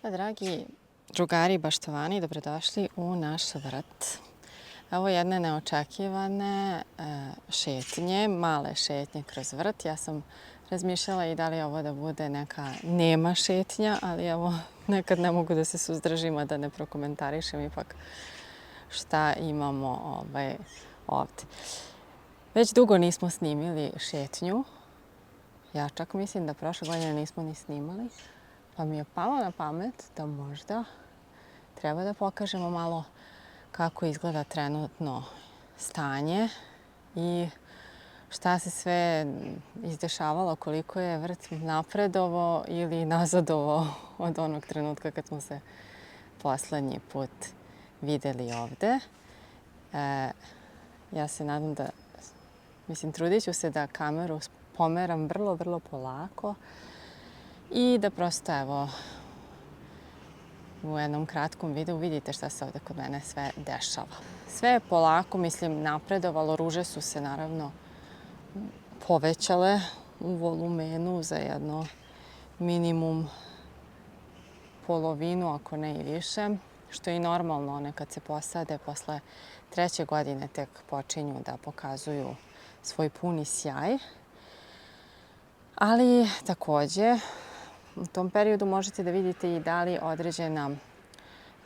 Dragi drugari i baštovani, dobrodošli u naš vrt. Ovo je jedne neočekivane šetnje, male šetnje kroz vrt. Ja sam razmišljala i da li ovo da bude neka nema šetnja, ali evo nekad ne mogu da se suzdržim, a da ne prokomentarišem ipak šta imamo ovde. Već dugo nismo snimili šetnju. Ja čak mislim da prošle godine nismo ni snimali. Pa mi je palo na pamet da možda treba da pokažemo malo kako izgleda trenutno stanje i šta se sve izdešavalo, koliko je vrt napredovao ili nazadovao od onog trenutka kad smo se poslednji put videli ovde. Ja se nadam da, trudit ću se da kameru pomeram vrlo polako i da prosto evo u jednom kratkom videu vidite šta se ovde kod mene sve dešava. Sve je polako, napredovalo, ruže su se naravno povećale u volumenu za jedno minimum polovinu, ako ne i više, što je i normalno. One kad se posade posle 3. godine tek počinju da pokazuju svoj puni sjaj. Ali takođe u tom periodu možete da vidite i da li određena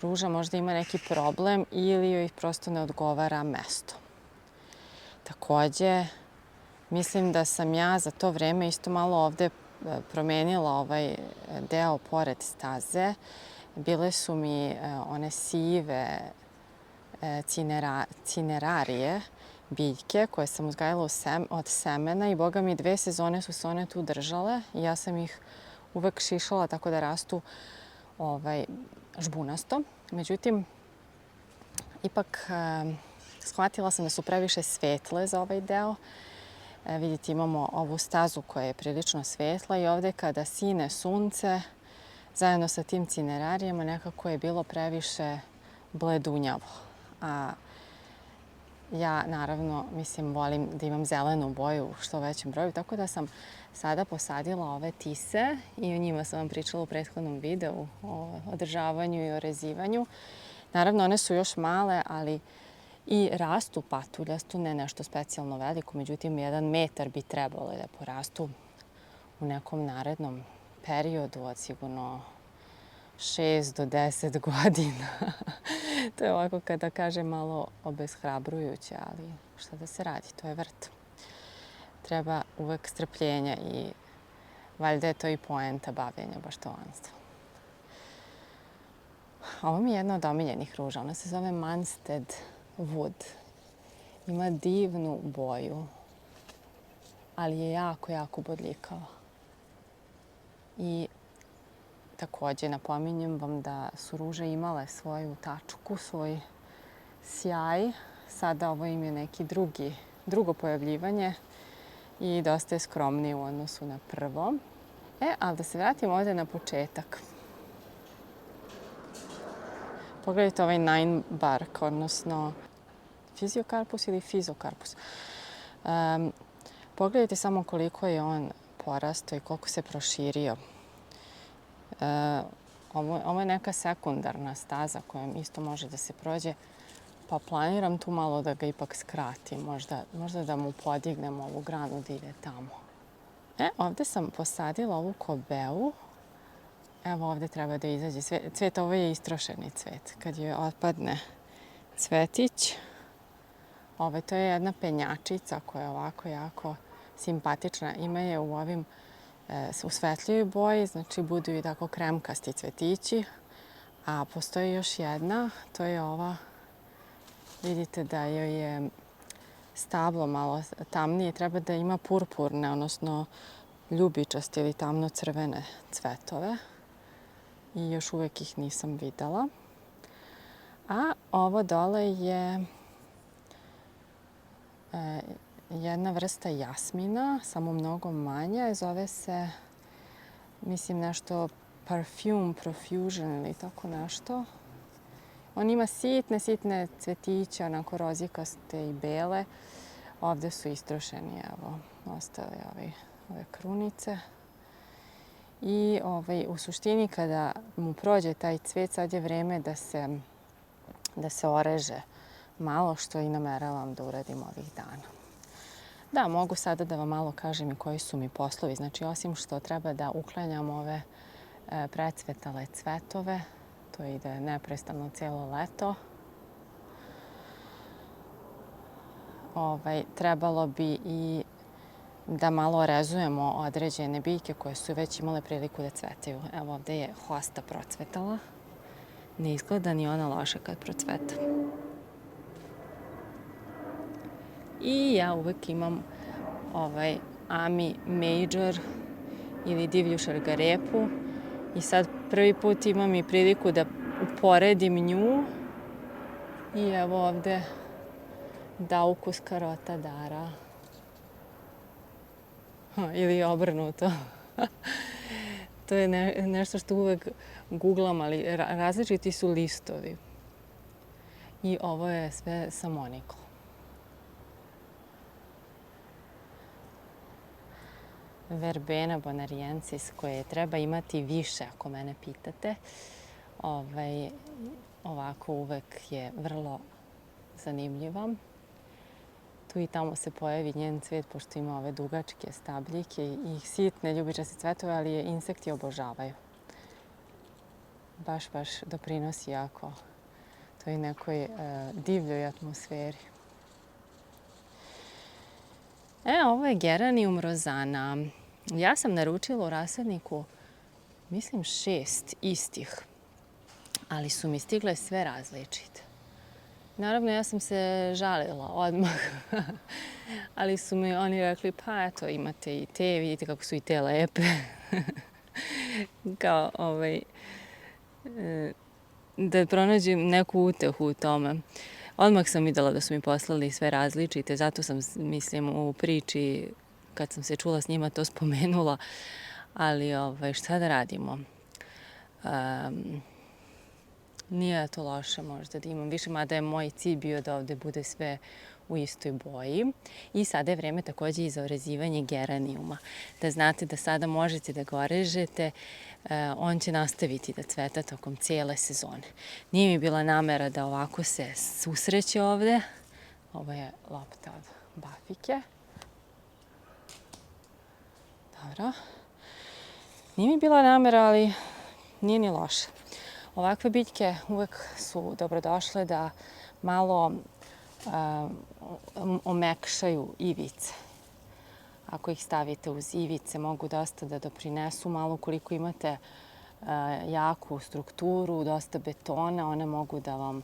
ruža možda ima neki problem ili joj prosto ne odgovara mesto. Takođe, mislim da sam ja za to vreme isto malo ovde promenila ovaj deo pored staze. Bile su mi one sive cinerarije, biljke koje sam uzgajala od semena i boga mi 2 sezone su se one tu držale i ja sam ih uvek šišala tako da rastu žbunasto. Međutim, ipak shvatila sam da su previše svetle za ovaj deo. Vidite, imamo ovu stazu koja je prilično svetla i ovde kada sine sunce, zajedno sa tim cinerarijama nekako je bilo previše bledunjavo. A ja naravno, volim da imam zelenu boju u što većem broju, tako da sam sada posadila ove tise i o njima sam vam pričala u prethodnom videu o održavanju i orezivanju. Naravno, one su još male, ali i rastu patuljasto, ne nešto specijalno veliko, međutim 1 metar bi trebalo da porastu u nekom narednom periodu od sigurno 6 do 10 godina. To je ovako kada kažem malo obeshrabrujuće, ali šta da se radi, to je vrt. Treba uvek strpljenja i valjda je to i poenta bavljenja baštovanstvom. Ovo mi je jedna od omiljenih ruža, ona se zove Munstead Wood. Ima divnu boju, ali je jako bodljikava. I takođe napominjem vam da su ruže imale svoju tačku, svoj sjaj. Sada ovo im je neki drugo pojavljivanje i dosta je skromnije u odnosu na prvo. Ali da se vratimo ovde na početak. Pogledajte ovaj nine bark, odnosno fiziokarpus ili fizokarpus. Pogledajte samo koliko je on porastao i koliko se proširio. Ovo je neka sekundarna staza kojom isto može da se prođe, pa planiram tu malo da ga ipak skratim, možda da mu podignem ovu granu da ide tamo. Ovde sam posadila ovu kobelu. Evo ovde treba da izađe cvet, ovo je istrošeni cvet. Kad joj otpadne cvetić, to je jedna penjačica koja je ovako jako simpatična. Ima je u ovim u svetljoj boji, znači budu i tako kremkasti cvetići. A postoji još jedna, to je ova, vidite da joj je stablo malo tamnije, treba da ima purpurne, odnosno ljubičaste ili tamno-crvene cvetove. I još uvek ih nisam videla. A ovo dole je jedna vrsta jasmina, samo mnogo manja. Zove se, nešto Perfume Profusion ili tako nešto. On ima sitne cvetiće, onako rozikaste i bele. Ovde su istrošeni, evo, ostale ove krunice. I u suštini kada mu prođe taj cvet, sad je vreme da se oreže malo, što i nameravam da uradim ovih dana. Da, mogu sada da vam malo kažem i koji su mi poslovi. Znači, osim što treba da uklanjam ove precvetale cvetove, to ide neprestano cijelo leto, trebalo bi i da malo rezujemo određene biljke koje su već imale priliku da cvetaju. Evo ovdje je hosta procvetala. Ne izgleda ni ona loša kad procveta. I ja uvek imam Ami Major ili divlju šargarepu. I sad prvi put imam i priliku da uporedim nju. I evo ovdje Daucus carota Dara. Ili obrnuto. To je nešto što uvek googlam, ali različiti su listovi. I ovo je sve sa Monikom. Verbena bonariensis, koje treba imati više, ako mene pitate. Ovako uvek je vrlo zanimljiva. Tu i tamo se pojavi njen cvet, pošto ima ove dugačke stabljike i sitne ljubičaste cvetove, ali je insekti obožavaju. Baš doprinosi jako toj nekoj divljoj atmosferi. Ovo je Geranium rozana. Ja sam naručila u rasadniku, mislim 6 istih, ali su mi stigle sve različite. Naravno, ja sam se žalila odmah, ali su mi oni rekli, pa eto, imate i te, vidite kako su i te lepe. Kao, da pronađem neku utehu u tome. Odmah sam videla da su mi poslali sve različite, zato sam, mislim, u priči, kad sam se čula s njima, to spomenula. Ali šta da radimo? Nije to loše možda da imam više, mada je moj cilj bio da ovdje bude sve u istoj boji. I sada je vreme također i za orezivanje geranijuma. Da znate da sada možete da ga orežete, on će nastaviti da cveta tokom cijele sezone. Nije mi bila namera da ovako se susreće ovdje. Ovo je lopta od bafike. Dobro. Nije mi bila namera, ali nije ni loše. Ovakve biljke uvek su dobrodošle da malo omekšaju ivice. Ako ih stavite uz ivice, mogu dosta da doprinesu. Malo koliko imate jaku strukturu, dosta betona, one mogu da vam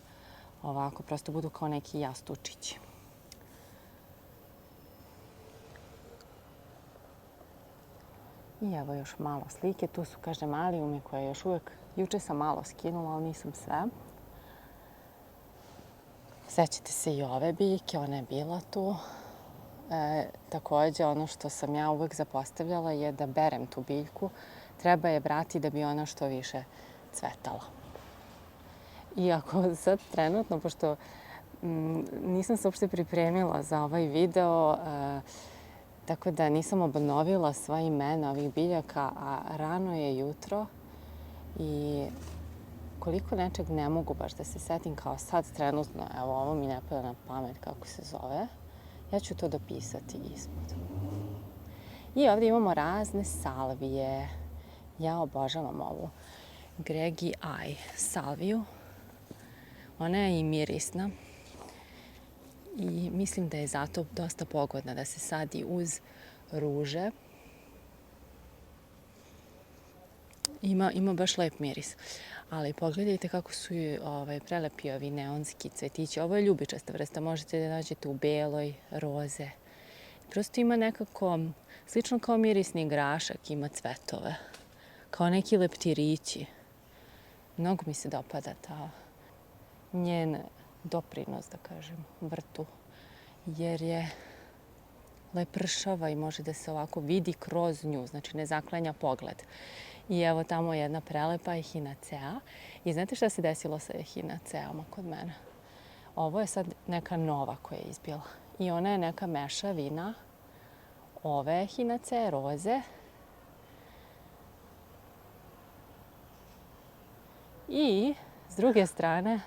ovako prosto budu kao neki jastučići. I evo još malo slike. Tu su, kažem, alijumi koje još uvek... Juče sam malo skinula, ali nisam sve. Sećate se i ove biljke, ona je bila tu. Također, ono što sam ja uvek zapostavljala je da berem tu biljku. Treba je brati da bi ona što više cvetala. Iako sad trenutno, pošto nisam se uopšte pripremila za ovaj video, tako da nisam obnovila sva imena ovih biljaka, a rano je jutro i koliko nečeg ne mogu baš da se setim kao sad trenutno, evo ovo mi ne pada na pamet kako se zove, ja ću to dopisati ispod. I ovdje imamo razne salvije. Ja obožavam ovu Gregi Eye salviju. Ona je i mirisna i mislim da je zato dosta pogodna da se sadi uz ruže. Ima baš lep miris. Ali pogledajte kako su prelepi ovi neonski cvetići. Ovo je ljubičasta vrsta, možete da nađete u beloj, roze. Prosto ima nekako, slično kao mirisni grašak, ima cvetove. Kao neki leptirići. Mnogo mi se dopada ta njen doprinos, da kažem, vrtu. Jer je lepršava i može da se ovako vidi kroz nju, znači ne zaklanja pogled. I evo tamo je jedna prelepa ehinacea. I znate šta se desilo sa ehinaceama kod mene? Ovo je sad neka nova koja je izbila. I ona je neka mešavina ove ehinacee, roze I s druge strane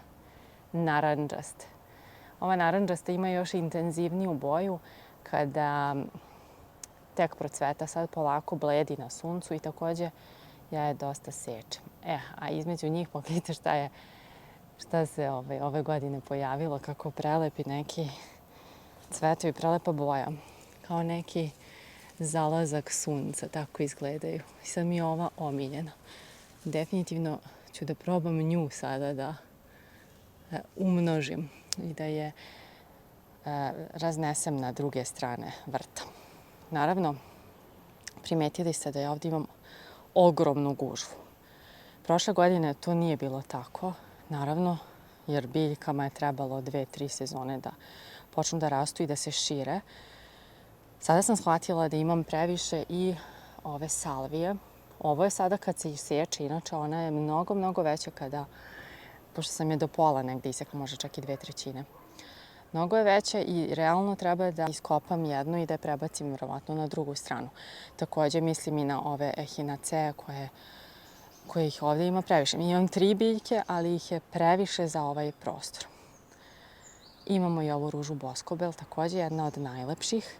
narandžast. Ova narandžasta ima još intenzivniju boju kada tek procveta, sad polako bledi na suncu i takođe ja je dosta sečem. A između njih pogledajte šta se ove godine pojavilo, kako prelepi neki cvetovi, prelepa boja. Kao neki zalazak sunca, tako izgledaju. I sad mi je ova omiljena. Definitivno ću da probam nju sada da umnožim i da je raznesem na druge strane vrta. Naravno, primetili ste da ja ovdje imam ogromnu gužvu. Prošle godine to nije bilo tako, naravno, jer biljkama je trebalo 2-3 sezone da počnu da rastu i da se šire. Sada sam shvatila da imam previše i ove salvije. Ovo je sada kad se iseče, inače ona je mnogo, mnogo veća kada, pošto sam je do pola negdje isekla, možda čak i 2/3. Mnogo je veća i realno treba da iskopam jednu i da je prebacim vjerovatno na drugu stranu. Također mislim i na ove echinacee koje ih ovdje ima previše. Imam 3 biljke, ali ih je previše za ovaj prostor. Imamo i ovu ružu boskobel, također jedna od najlepših.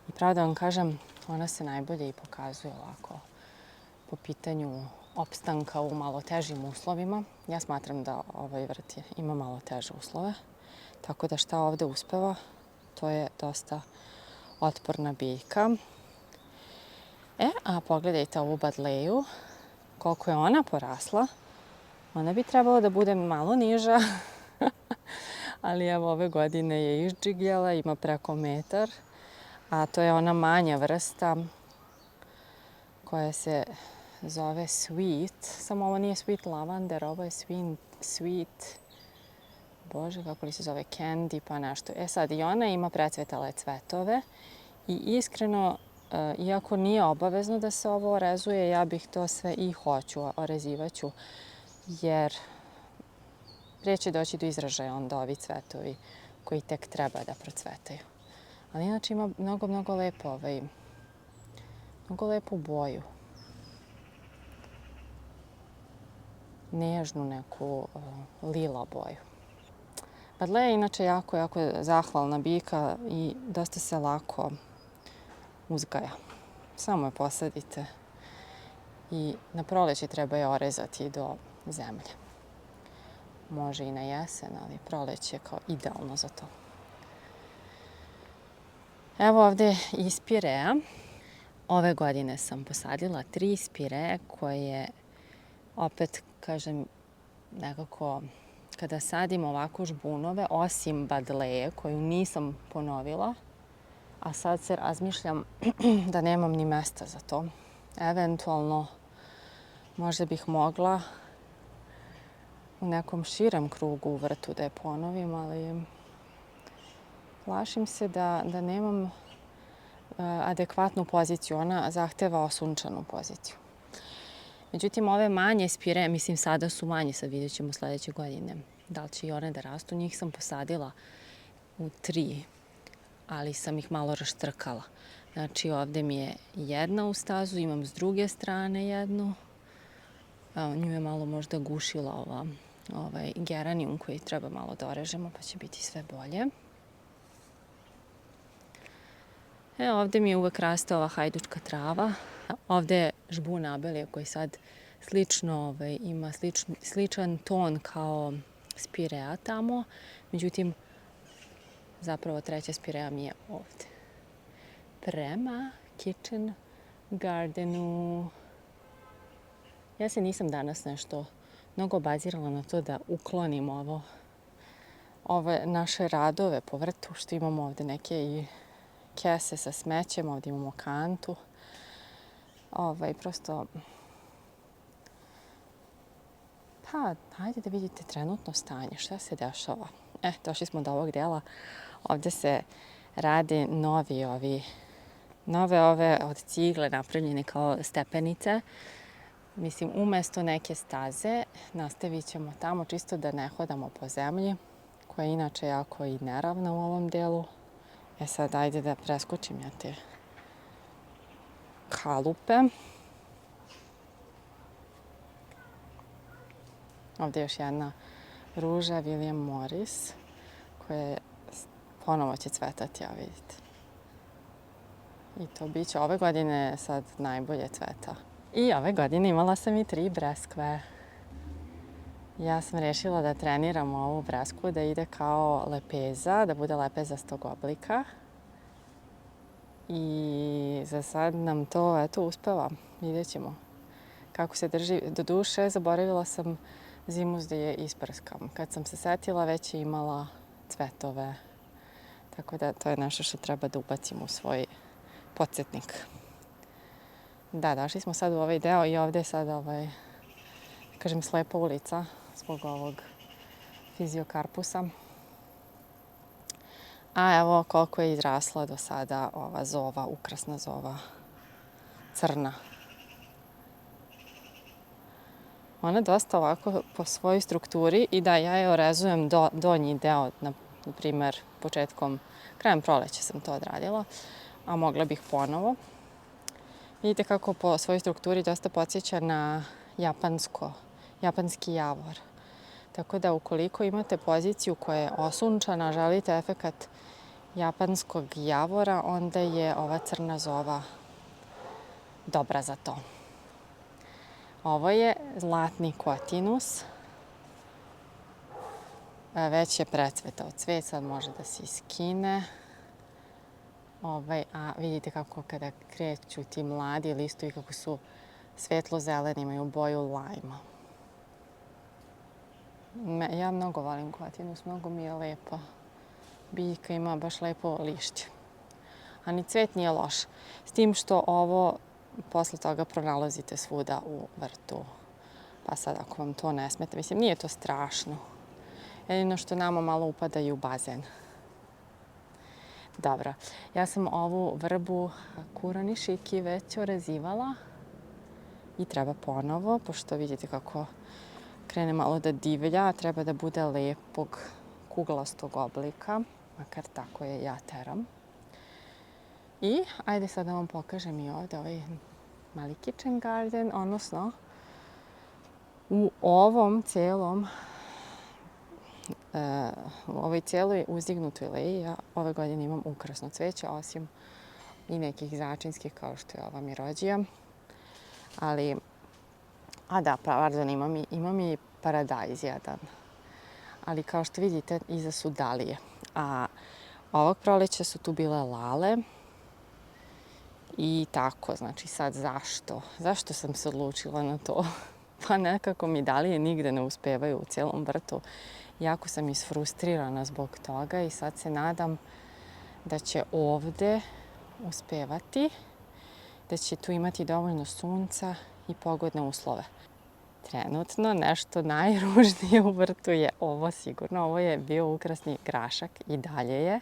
I pravo da vam kažem, ona se najbolje i pokazuje ovako po pitanju opstanka u malo težim uslovima. Ja smatram da ovaj vrt ima malo teže uslove. Tako da šta ovdje uspeva, to je dosta otporna biljka. A pogledajte ovu badleju, koliko je ona porasla. Ona bi trebala da bude malo niža, ali evo ove godine je išdžigljala, ima preko metar. A to je ona manja vrsta koja se zove sweet. Samo ovo nije sweet lavender, ovo je sweet, bože kako li se zove, candy pa nešto. Sad i ona ima precvetale cvetove i iskreno, iako nije obavezno da se ovo orezuje, ja bih to sve i hoću, orezivaću, jer prije će doći do izražaja onda ovi cvetovi koji tek treba da procvetaju. Ali inače ima mnogo, mnogo lepo, mnogo lepu boju. Nežnu neku lila boju. Badleja je inače jako, jako zahvalna biljka i dosta se lako uzgaja. Samo je posadite i na proleće treba je orezati do zemlje. Može i na jesen, ali proleće je kao idealno za to. Evo ovdje i spirea. Ove godine sam posadila 3 spiree koje, opet kažem, nekako kada sadim ovako žbunove, osim badleje koju nisam ponovila, a sad se razmišljam da nemam ni mesta za to. Eventualno, možda bih mogla u nekom širem krugu u vrtu da je ponovim, ali plašim se da nemam adekvatnu poziciju. Ona zahteva osunčanu poziciju. Međutim, ove manje spire, mislim sada su manje, sad vidjet ćemo sljedeće godine da li će i one da rastu. Njih sam posadila u 3, ali sam ih malo raštrkala. Znači ovdje mi je jedna u stazu, imam s druge strane jednu. Nju je malo možda gušila ovaj geranijum koji treba malo da orežemo pa će biti sve bolje. Ovdje mi je uvek raste ova hajdučka trava. Ovdje je žbun abelije koji sad slično ima sličan ton kao spirea tamo. Međutim, zapravo treća spirea mi je ovdje. Prema kitchen gardenu. Ja se nisam danas nešto mnogo bazirala na to da uklonim ove naše radove po vrtu, što imamo ovdje neke i kese sa smećem, ovdje imamo kantu. Prosto, pa, hajde da vidite trenutno stanje, šta se dešava. Došli smo do ovog dela. Ovdje se rade nove ove od cigle napravljene kao stepenice. Mislim, umjesto neke staze nastavit ćemo tamo čisto da ne hodamo po zemlji, koja je inače jako i neravna u ovom delu. Sad ajde da preskočim ja te kalupe. Ovdje je još jedna ruža William Morris koja ponovo će cvetati, ja vidite. I to biće ove godine sad najbolje cveta. I ove godine imala sam i 3 breskve. Ja sam rešila da treniram ovu breskvu da ide kao lepeza, da bude lepezastog oblika. I za sad nam to, eto, uspeva. Vidjet ćemo kako se drži. Do duše, zaboravila sam zimus da je isprskam. Kad sam se setila, već je imala cvetove. Tako da to je nešto što treba da ubacim u svoj podsjetnik. Da, došli smo sad u ovaj deo i ovdje je sad kažem, slepa ulica zbog ovog fiziokarpusa. A evo koliko je izrasla do sada ova zova, ukrasna zova, crna. Ona je dosta ovako po svojoj strukturi i da, ja je orezujem donji deo, na primjer krajem proleća sam to odradila, a mogla bih ponovo. Vidite kako po svojoj strukturi dosta podsjeća na japanski javor. Tako da ukoliko imate poziciju koja je osunčana, želite efekat japanskog javora, onda je ova crna zova dobra za to. Ovo je zlatni kotinus. Već je precvetao cvet, sad može da se iskine. A vidite kako kada kreću ti mladi listovi, kako su svetlo-zeleni, imaju boju lajma. Ja mnogo volim kotinus, mnogo mi je lepa. Biljka ima baš lepo lišće. A ni cvet nije loš. S tim što ovo posle toga pronalazite svuda u vrtu. Pa sad ako vam to ne smeta, mislim, nije to strašno. Jedino što nama malo upadaju u bazen. Dobro, ja sam ovu vrbu kuranišiki već orezivala i treba ponovo, pošto vidite kako krene malo da divlja, treba da bude lepog kuglastog oblika, makar tako je ja teram. I ajde sad da vam pokažem i ovdje ovaj mali kitchen garden, odnosno u ovom cijelom u ovoj cijeloj uzdignutoj leji ja ove godine imam ukrasno cveće, osim i nekih začinskih kao što je ova mirođija. Ali, imam i paradajz jedan. Ali kao što vidite, iza su dalije. A ovog proleća su tu bile lale. I tako, znači sad zašto? Zašto sam se odlučila na to? Pa nekako mi dalije nigde ne uspevaju u cijelom vrtu. Jako sam isfrustrirana zbog toga i sad se nadam da će ovde uspevati, da će tu imati dovoljno sunca i pogodne uslove. Trenutno nešto najružnije u vrtu je ovo sigurno. Ovo je bio ukrasni grašak i dalje je,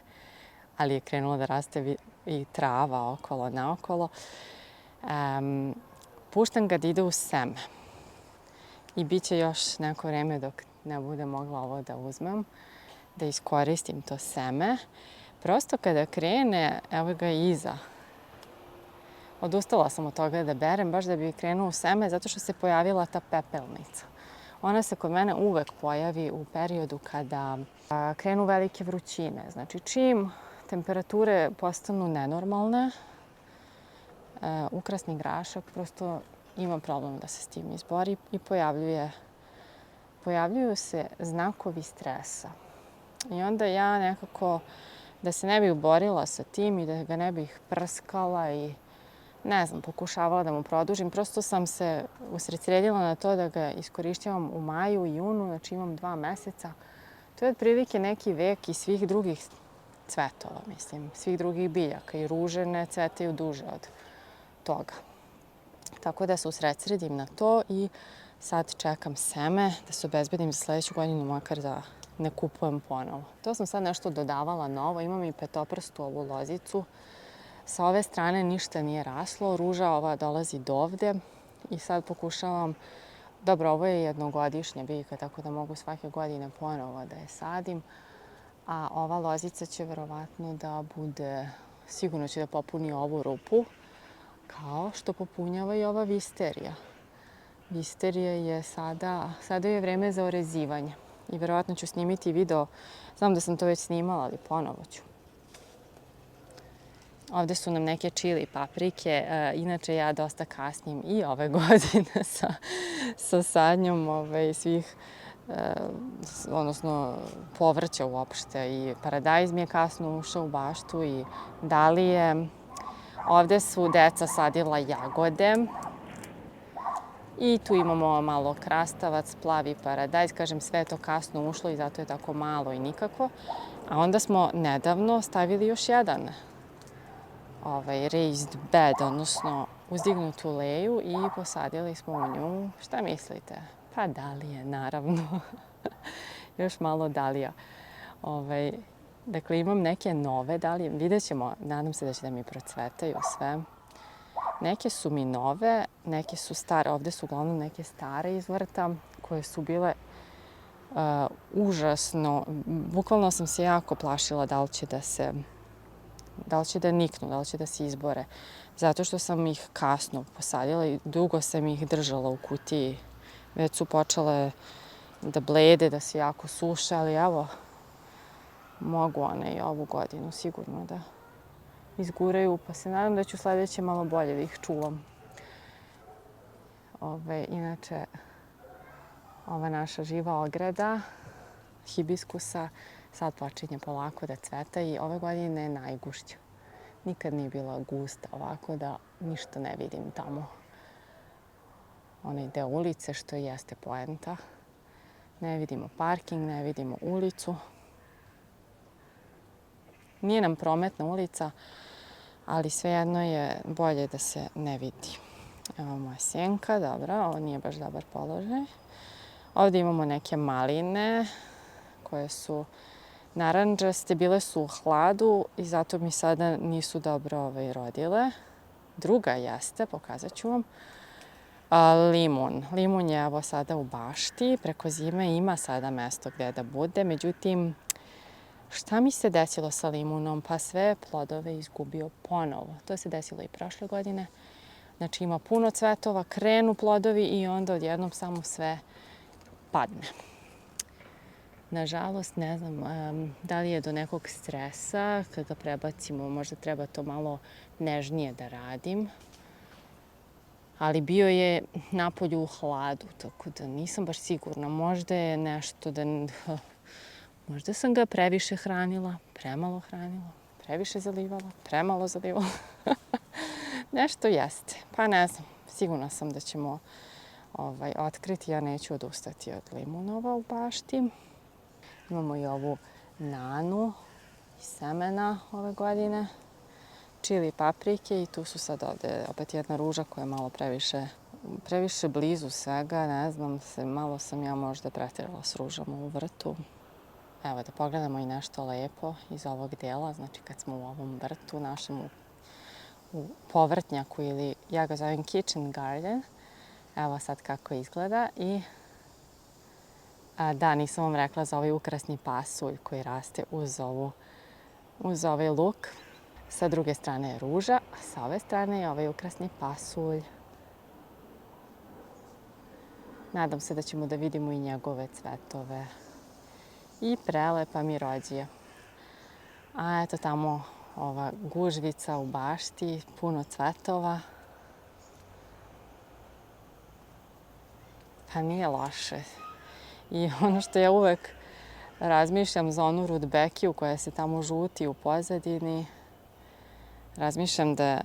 ali je krenulo da raste i trava okolo naokolo. Puštam ga da ide u seme. I bit će još neko vreme dok ne bude mogla ovo da uzmem, da iskoristim to seme. Prosto kada krene, evo ga iza. Odustala sam od toga da berem, baš da bi krenuo u seme, zato što se pojavila ta pepelnica. Ona se kod mene uvek pojavi u periodu kada krenu velike vrućine. Znači, čim temperature postanu nenormalne, ukrasni grašak prosto ima problem da se s tim izbori i pojavljuju se znakovi stresa. I onda ja nekako, da se ne bih borila sa tim i da ga ne bih prskala i ne znam, pokušavala da mu produžim. Prosto sam se usredsredila na to da ga iskorišćavam u maju i junu, znači imam 2 meseca. To je otprilike neki vek i svih drugih cvetova, mislim, svih drugih biljaka i ruže ne cvetaju duže od toga. Tako da se usredsredim na to i sad čekam seme da se obezbedim za sljedeću godinu, makar da ne kupujem ponovo. To sam sad nešto dodavala novo, imam i petoprstu ovu lozicu. Sa ove strane ništa nije raslo, ruža ova dolazi do ovde i sad pokušavam, dobro, ovo je jednogodišnja biljka, tako da mogu svake godine ponovo da je sadim, a ova lozica će verovatno da bude, sigurno će da popuni ovu rupu, kao što popunjava i ova visterija. Visterija je sada je vreme za orezivanje. I verovatno ću snimiti video. Znam da sam to već snimala, ali ponovo ću. Ovde su nam neke čili paprike. Inače, ja dosta kasnim i ove godine sa sadnjom svih, odnosno povrća uopšte. I paradajz mi je kasno ušao u baštu i dalije. Ovde su deca sadila jagode. I tu imamo malo krastavac, plavi paradajz. Kažem, sve je to kasno ušlo i zato je tako malo i nikako. A onda smo nedavno stavili još jedan raised bed, odnosno uzdignutu leju i posadili smo u nju, šta mislite? Pa dalije, naravno. Još malo dalija. Dakle, imam neke nove dalije. Vidjet ćemo, nadam se da će da mi procvetaju sve. Neke su mi nove, neke su stare. Ovde su uglavnom neke stare iz vrta koje su bile užasno. Bukvalno sam se jako plašila da li će da niknu, da li će da se izbore. Zato što sam ih kasno posadila i dugo sam ih držala u kutiji. Već su počele da blede, da se jako suše, ali evo, mogu one i ovu godinu sigurno da izguraju, pa se nadam da ću sledeće malo bolje da ih čuvam. Inače, ova naša živa ograda hibiskusa sad počinje polako da cveta i ove godine je najgušća. Nikad nije bila gusta ovako da ništa ne vidim tamo. Onaj deo ulice što jeste poenta. Ne vidimo parking, ne vidimo ulicu. Nije nam prometna ulica, ali svejedno je bolje da se ne vidi. Evo moja sjenka, dobro, ovo nije baš dobar položaj. Ovdje imamo neke maline koje su narandžaste, bile su u hladu i zato mi sada nisu dobro rodile. Druga jeste, pokazat ću vam, limun. Limun je evo sada u bašti, preko zime ima sada mesto gdje da bude, međutim, šta mi se desilo sa limunom? Pa sve plodove izgubio ponovo. To se desilo i prošle godine. Znači ima puno cvetova, krenu plodovi i onda odjednom samo sve padne. Nažalost, ne znam da li je do nekog stresa, kad ga prebacimo, možda treba to malo nežnije da radim. Ali bio je napolju u hladu, tako da nisam baš sigurna. Možda je nešto da... Možda sam ga previše hranila, premalo hranila, previše zalivala, premalo zalivala. Nešto jeste. Pa ne znam, sigurna sam da ćemo otkriti. Ja neću odustati od limunova u bašti. Imamo i ovu nanu iz semena ove godine. Čili paprike i tu su sad ovde opet jedna ruža koja je malo previše blizu svega. Ne znam, malo sam ja možda pretjerala s ružama u vrtu. Evo da pogledamo i nešto lepo iz ovog dela. Znači kad smo u ovom vrtu našem u povrtnjaku ili ja ga zovem kitchen garden. Evo sad kako izgleda i da, nisam vam rekla za ovaj ukrasni pasulj koji raste uz ovaj luk. Sa druge strane je ruža, a sa ove strane je ovaj ukrasni pasulj. Nadam se da ćemo da vidimo i njegove cvetove. I prelepa mirođija. A eto tamo ova gužvica u bašti, puno cvetova. Pa nije loše. I ono što ja uvek razmišljam za onu rudbekiju koja se tamo žuti u pozadini. Razmišljam da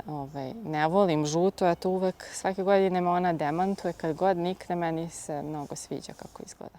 ne volim žuto, eto uvek svake godine me ona demantuje. Kad god nikne, meni se mnogo sviđa kako izgleda.